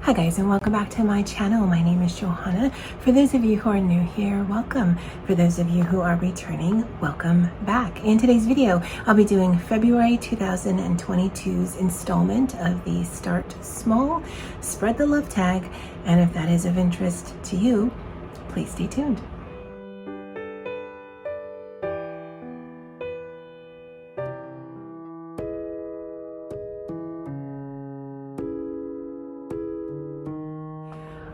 Hi guys, and welcome back to my channel. My name is Johanna. For those of you who are new here, welcome. For those of you who are returning, welcome back. In today's video, I'll be doing February 2022's installment of the Start Small, Spread the Love tag. And if that is of interest to you, please stay tuned.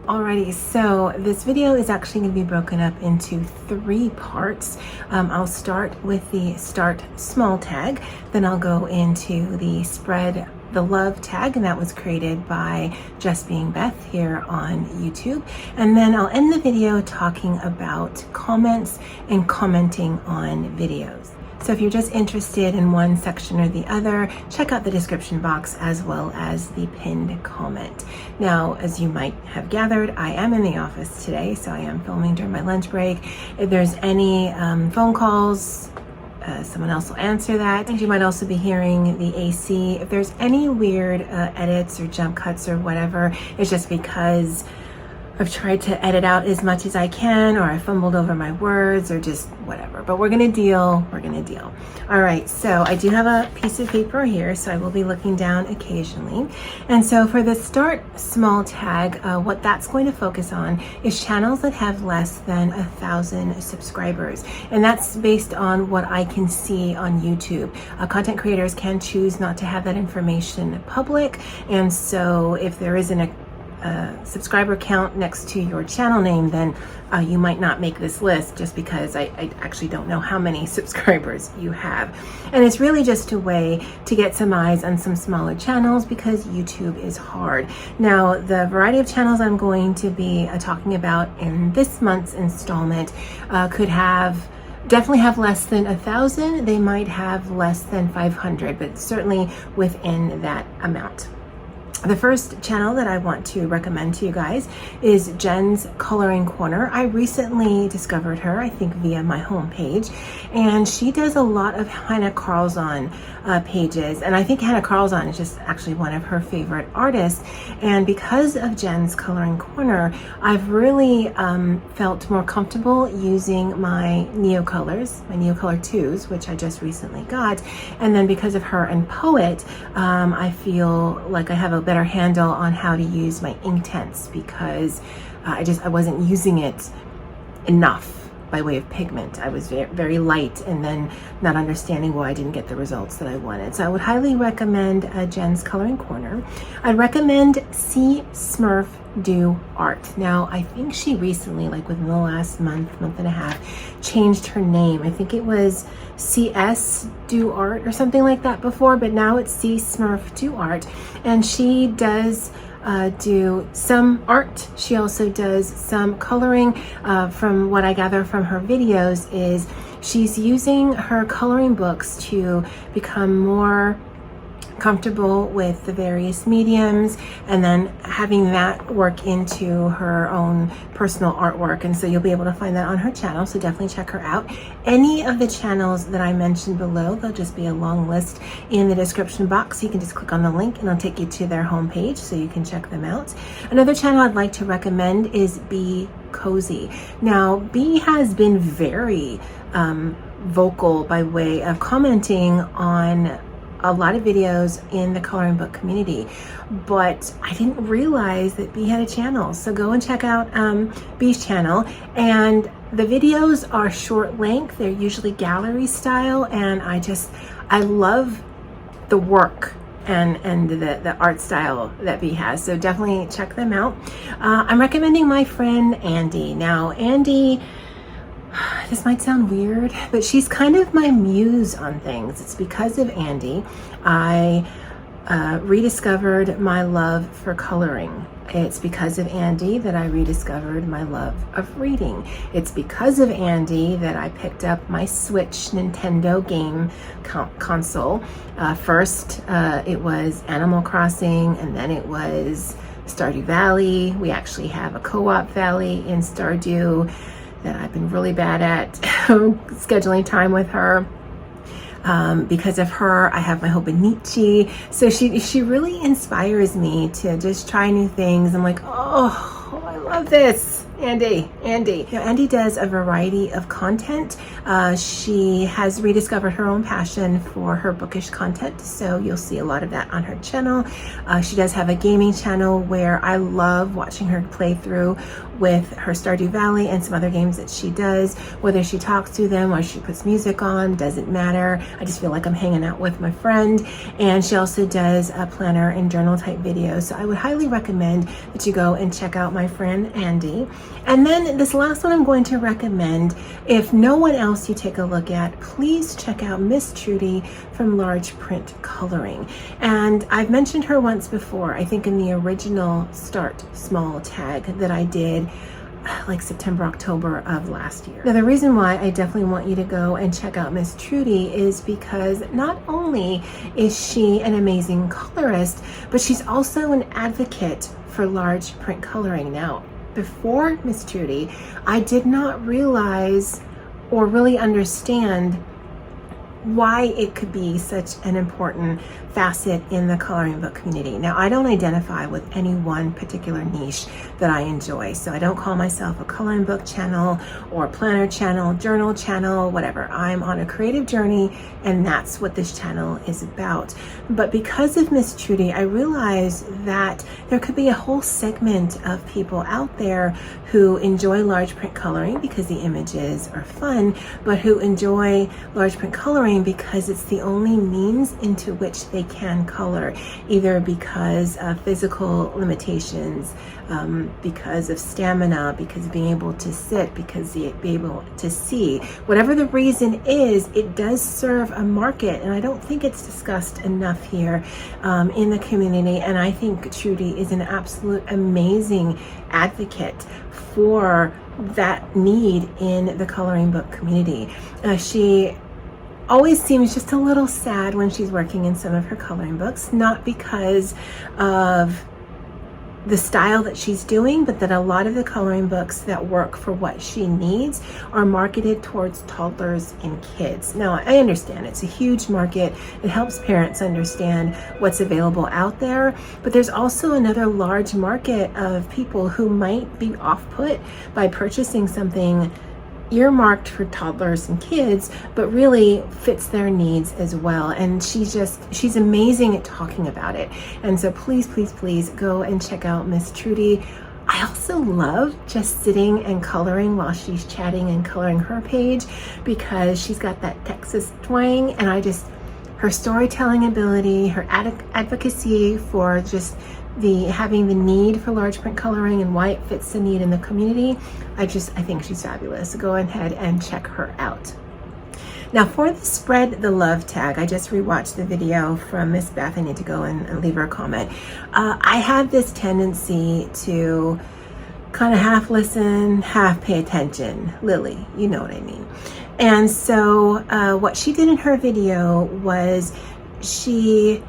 Alrighty, so this video is actually going to be broken up into 3 parts. I'll start with the Start Small tag, then I'll go into the Spread the Love tag, and that was created by Just Being Beth here on YouTube. And then I'll end the video talking about comments and commenting on videos. So if you're just interested in one section or the other, check out the description box as well as the pinned comment. Now, as you might have gathered, I am in the office today, so I am filming during my lunch break. If there's any phone calls, someone else will answer that. And you might also be hearing the AC. If there's any weird edits or jump cuts or whatever, it's just because I've tried to edit out as much as I can, or I fumbled over my words, or just whatever. But we're gonna deal. All right, so I do have a piece of paper here, so I will be looking down occasionally. And so for the Start Small tag, what that's going to focus on is channels that have less than 1,000 subscribers. And that's based on what I can see on YouTube. Content creators can choose not to have that information public. And so if there isn't a subscriber count next to your channel name, then you might not make this list, just because I actually don't know how many subscribers you have. And it's really just a way to get some eyes on some smaller channels, because YouTube is hard. Now, the variety of channels I'm going to be talking about in this month's installment could definitely have less than 1,000. They might have less than 500, but certainly within that amount. The first channel that I want to recommend to you guys is Jen's Coloring Corner. I recently discovered her, I think via my homepage, and she does a lot of Hannah Carlzon pages, and I think Hannah Carlzon is just actually one of her favorite artists. And because of Jen's Coloring Corner, I've really felt more comfortable using my Neocolors, my Neocolor 2s, which I just recently got. And then because of her and Poet, I feel like I have a better handle on how to use my Inktense, because I wasn't using it enough by way of pigment. I was very light, and then not understanding why I didn't get the results that I wanted. So I would highly recommend Jen's Coloring Corner. I'd recommend See Smurf Do Art. Now, I think she recently, like within the last month and a half, changed her name. I think it was CS Do Art or something like that before, but now it's See Smurf Do Art. And she does do some art. She also does some coloring. From what I gather from her videos, is she's using her coloring books to become more comfortable with the various mediums, and then having that work into her own personal artwork. And so you'll be able to find that on her channel, so definitely check her out. Any of the channels that I mentioned below, there'll just be a long list in the description box. You can just click on the link and it'll take you to their homepage, so you can check them out. Another channel I'd like to recommend is Be Cozy. Now, Bee has been very vocal by way of commenting on a lot of videos in the coloring book community, but I didn't realize that Bee had a channel. So go and check out Bee's channel. And the videos are short length. They're usually gallery style, and I love the work and the art style that Bee has. So definitely check them out. I'm recommending my friend Andy. Now, Andy, this might sound weird, but she's kind of my muse on things. It's because of Andy I rediscovered my love for coloring. It's because of Andy that I rediscovered my love of reading. It's because of Andy that I picked up my Switch Nintendo game console. First, it was Animal Crossing, and then it was Stardew Valley. We actually have a co-op valley in Stardew that I've been really bad at scheduling time with her. Because of her, I have my Hobonichi. So she really inspires me to just try new things. I'm like, oh, I love this. Andy. Andy does a variety of content. She has rediscovered her own passion for her bookish content, so you'll see a lot of that on her channel. She does have a gaming channel where I love watching her play through with her Stardew Valley and some other games that she does. Whether she talks to them or she puts music on, doesn't matter. I just feel like I'm hanging out with my friend. And she also does a planner and journal type videos. So I would highly recommend that you go and check out my friend Andy. And then this last one I'm going to recommend, if no one else you take a look at, please check out Miss Trudy from Large Print Coloring. And I've mentioned her once before, I think in the original Start Small tag that I did like September, October of last year. Now, the reason why I definitely want you to go and check out Miss Trudy is because not only is she an amazing colorist, but she's also an advocate for large print coloring. Now, before Miss Trudy, I did not realize or really understand why it could be such an important facet in the coloring book community. Now, I don't identify with any one particular niche that I enjoy. So I don't call myself a coloring book channel or planner channel, journal channel, whatever. I'm on a creative journey, and that's what this channel is about. But because of Miss Trudy, I realized that there could be a whole segment of people out there who enjoy large print coloring because the images are fun, but who enjoy large print coloring because it's the only means into which they can color, either because of physical limitations, because of stamina, because of being able to sit, because be able to see. Whatever the reason is, it does serve a market, and I don't think it's discussed enough here in the community. And I think Trudy is an absolute amazing advocate for that need in the coloring book community. She always seems just a little sad when she's working in some of her coloring books, not because of the style that she's doing, but that a lot of the coloring books that work for what she needs are marketed towards toddlers and kids. Now, I understand it's a huge market. It helps parents understand what's available out there, but there's also another large market of people who might be off-put by purchasing something earmarked for toddlers and kids, but really fits their needs as well. And she's amazing at talking about it. And so please go and check out Miss Trudy. I also love just sitting and coloring while she's chatting and coloring her page, because she's got that Texas twang, and her storytelling ability, her advocacy for just having the need for large print coloring and why it fits the need in the community. I think she's fabulous. Go ahead and check her out. Now, for the Spread the Love tag, I just rewatched the video from Miss Beth. I need to go and leave her a comment. I have this tendency to kind of half listen, half pay attention. Lily, you know what I mean. And so what she did in her video was she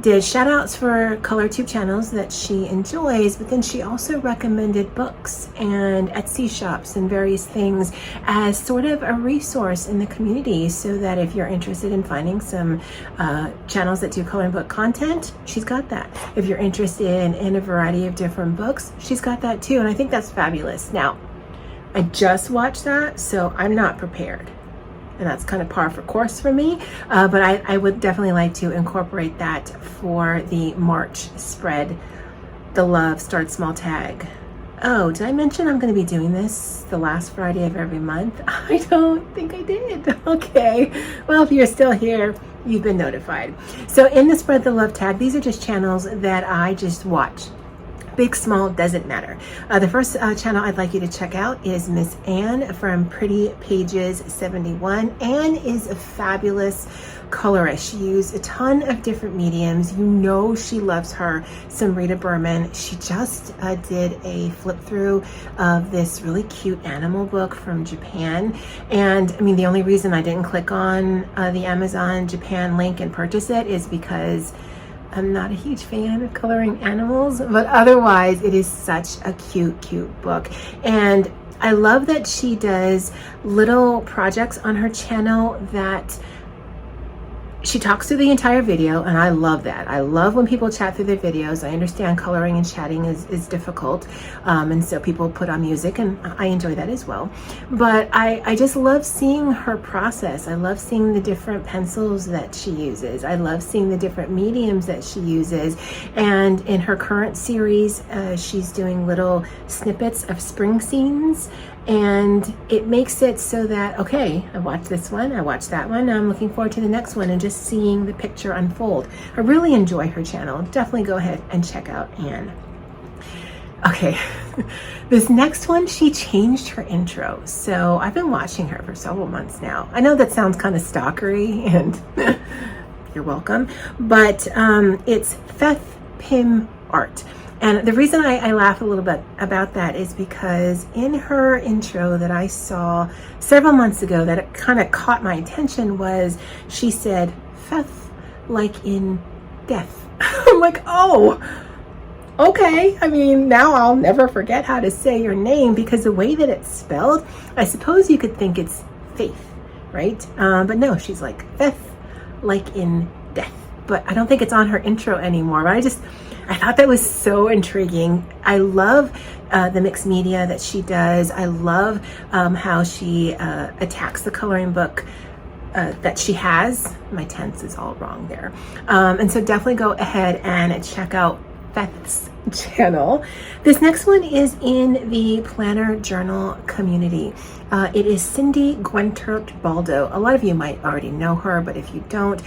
did shout outs for ColorTube channels that she enjoys, but then she also recommended books and Etsy shops and various things as sort of a resource in the community, so that if you're interested in finding some channels that do coloring book content, she's got that. If you're interested in a variety of different books, she's got that too. And I think that's fabulous. Now, I just watched that, so I'm not prepared. And that's kind of par for course for me, but I would definitely like to incorporate that for the March Spread the Love Start Small tag. Oh, did I mention I'm going to be doing this the last Friday of every month? I don't think I did. Okay, well, if you're still here, you've been notified. So in the Spread the Love tag, these are just channels that I just watch. Big, small, doesn't matter. The first channel I'd like you to check out is Miss Anne from Pretty Pages 71. Anne is a fabulous colorist. She used a ton of different mediums. You know she loves her some Rita Berman. She just did a flip through of this really cute animal book from Japan. And I mean, the only reason I didn't click on the Amazon Japan link and purchase it is because I'm not a huge fan of coloring animals, but otherwise it is such a cute book. And I love that she does little projects on her channel that she talks through the entire video, and I love that. I love when people chat through their videos. I understand coloring and chatting is difficult, and so people put on music, and I enjoy that as well. But I just love seeing her process. I love seeing the different pencils that she uses. I love seeing the different mediums that she uses. And in her current series, she's doing little snippets of spring scenes, and it makes it so that, okay, I watched this one, I watched that one, I'm looking forward to the next one, and just seeing the picture unfold. I really enjoy her channel. Definitely go ahead and check out Anne. Okay, this next one, she changed her intro. So I've been watching her for several months now. I know that sounds kind of stalkery, and you're welcome, but it's fave Pim art. And the reason I laugh a little bit about that is because in her intro that I saw several months ago that it kind of caught my attention was she said, fave, like in death. I'm like, oh, okay. I mean, now I'll never forget how to say your name, because the way that it's spelled, I suppose you could think it's faith, right? But no, she's like fave, like in death. But I don't think it's on her intro anymore. But I thought that was so intriguing. I love the mixed media that she does. I love how she attacks the coloring book that she has. My tense is all wrong there. And so definitely go ahead and check out Fave's channel. This next one is in the planner journal community. It is Cindy Gwentert Baldo. A lot of you might already know her, but if you don't,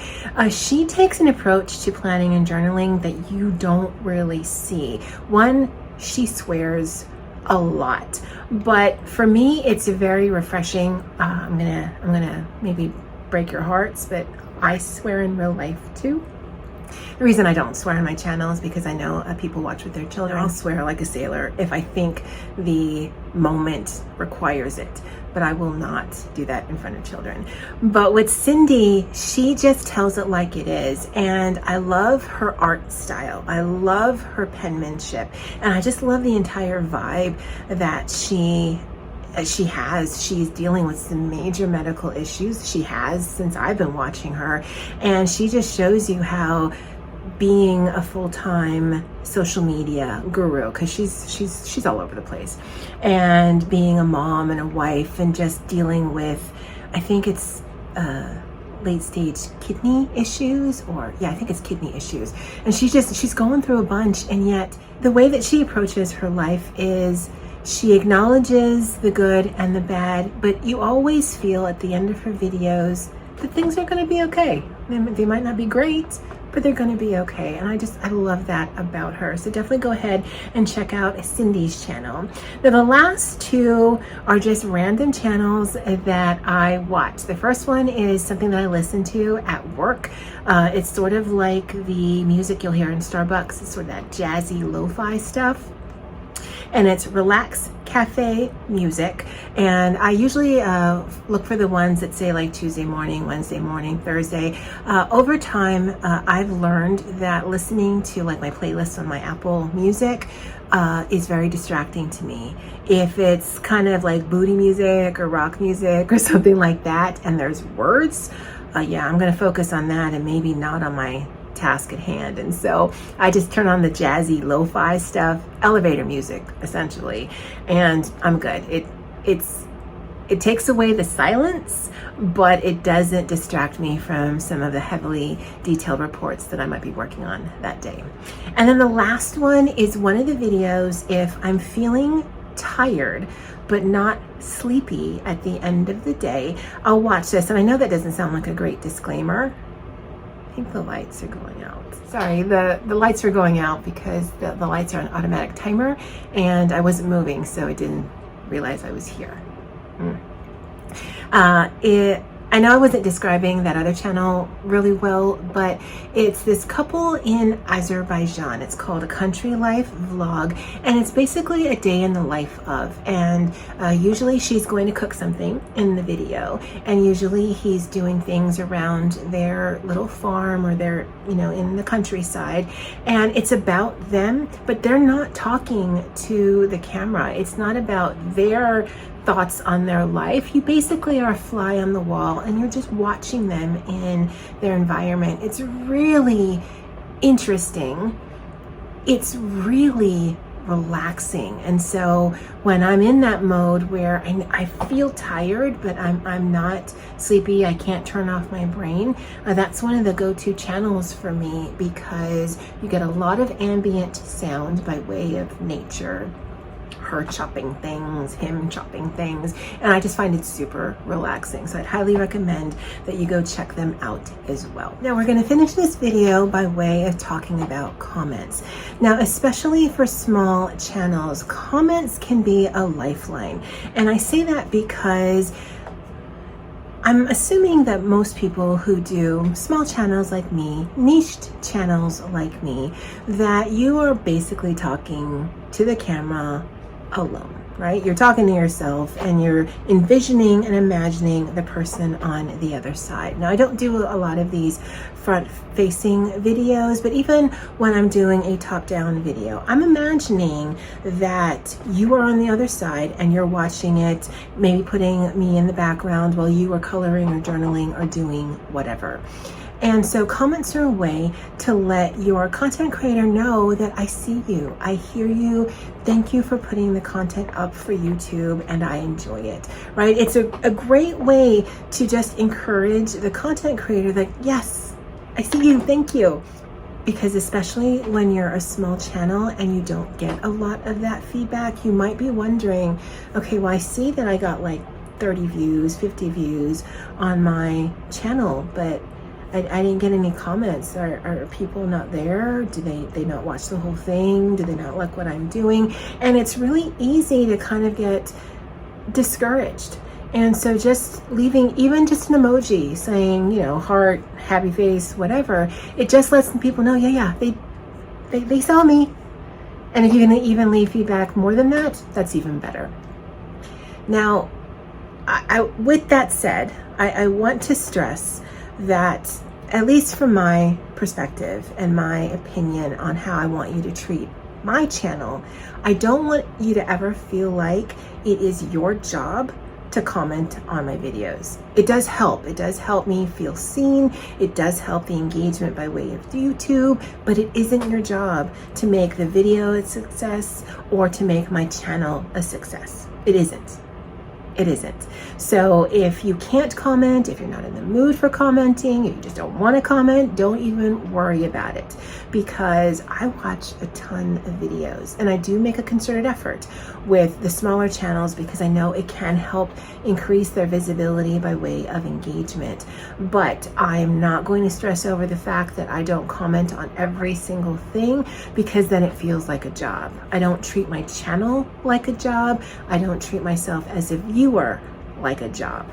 she takes an approach to planning and journaling that you don't really see. One, she swears a lot, but for me, it's very refreshing. I'm gonna maybe break your hearts, but I swear in real life too. The reason I don't swear on my channel is because I know people watch with their children. I'll swear like a sailor if I think the moment requires it, but I will not do that in front of children. But with Cindy, she just tells it like it is, and I love her art style. I love her penmanship, and I just love the entire vibe that she has. She's dealing with some major medical issues. She has since I've been watching her, and she just shows you how being a full-time social media guru, because she's all over the place, and being a mom and a wife, and just dealing with, I think it's late stage kidney issues, or yeah, I think it's kidney issues, and she's going through a bunch, and yet the way that she approaches her life is she acknowledges the good and the bad, but you always feel at the end of her videos that things are going to be okay. They might not be great, but they're going to be okay. And I love that about her. So definitely go ahead and check out Cindy's channel. Now the last two are just random channels that I watch. The first one is something that I listen to at work. It's sort of like the music you'll hear in Starbucks. It's sort of that jazzy lo-fi stuff. And it's Relax Cafe music. And I usually look for the ones that say like Tuesday morning, Wednesday morning, Thursday. Over time, I've learned that listening to like my playlists on my Apple Music is very distracting to me. If it's kind of like booty music or rock music or something like that, and there's words, yeah, I'm gonna focus on that and maybe not on my task at hand. And so I just turn on the jazzy lo-fi stuff, elevator music essentially, and I'm good. It takes away the silence, but it doesn't distract me from some of the heavily detailed reports that I might be working on that day. And then the last one is one of the videos if I'm feeling tired but not sleepy at the end of the day, I'll watch this. And I know that doesn't sound like a great disclaimer. I think the lights are going out. Sorry, the lights are going out because the lights are on automatic timer and I wasn't moving, so I didn't realize I was here. I know I wasn't describing that other channel really well, but it's this couple in Azerbaijan. It's called A Country Life Vlog, and it's basically a day in the life of, and usually she's going to cook something in the video, and usually he's doing things around their little farm or their, in the countryside, and it's about them, but they're not talking to the camera. It's not about their thoughts on their life. You basically are a fly on the wall and you're just watching them in their environment. It's really interesting. It's really relaxing. And so when I'm in that mode where I feel tired, but I'm not sleepy, I can't turn off my brain, that's one of the go-to channels for me, because you get a lot of ambient sound by way of nature, her chopping things, him chopping things, and I just find it super relaxing. So I'd highly recommend that you go check them out as well. Now we're going to finish this video by way of talking about comments. Now, especially for small channels, comments can be a lifeline. And I say that because I'm assuming that most people who do small channels like me, niched channels like me, that you are basically talking to the camera alone, right? You're talking to yourself and you're envisioning and imagining the person on the other side. Now, I don't do a lot of these front-facing videos, but even when I'm doing a top-down video, I'm imagining that you are on the other side and you're watching it, maybe putting me in the background while you are coloring or journaling or doing whatever. And so comments are a way to let your content creator know that I see you, I hear you, thank you for putting the content up for YouTube, and I enjoy it, right? It's a great way to just encourage the content creator that, yes, I see you, thank you. Because especially when you're a small channel and you don't get a lot of that feedback, you might be wondering, okay, well, I see that I got like 30 views, 50 views on my channel, but I didn't get any comments. Are people not there? Do they not watch the whole thing? Do they not like what I'm doing? And it's really easy to kind of get discouraged. And so just leaving even just an emoji saying, you know, heart, happy face, whatever, it just lets people know, yeah, they saw me. And if you can even leave feedback more than that, that's even better. Now, with that said, I want to stress that, at least from my perspective and my opinion on how I want you to treat my channel, I don't want you to ever feel like it is your job to comment on my videos. It does help. It does help me feel seen. It does help the engagement by way of YouTube, but it isn't your job to make the video a success or to make my channel a success. It isn't. It isn't. So if you can't comment, if you're not in the mood for commenting, if you just don't want to comment, don't even worry about it, because I watch a ton of videos and I do make a concerted effort with the smaller channels because I know it can help increase their visibility by way of engagement. But I'm not going to stress over the fact that I don't comment on every single thing, because then it feels like a job. I don't treat my channel like a job. I don't treat myself as a viewer like a job.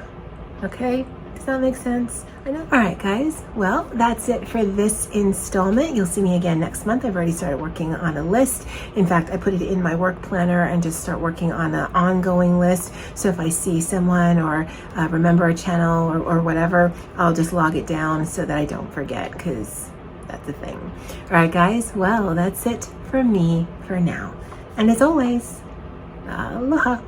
Okay? Does that make sense? I know. All right, guys. Well, that's it for this installment. You'll see me again next month. I've already started working on a list. In fact, I put it in my work planner and just start working on an ongoing list. So if I see someone or remember a channel or whatever, I'll just log it down so that I don't forget, because that's the thing. All right, guys. Well, that's it for me for now. And as always, aloha.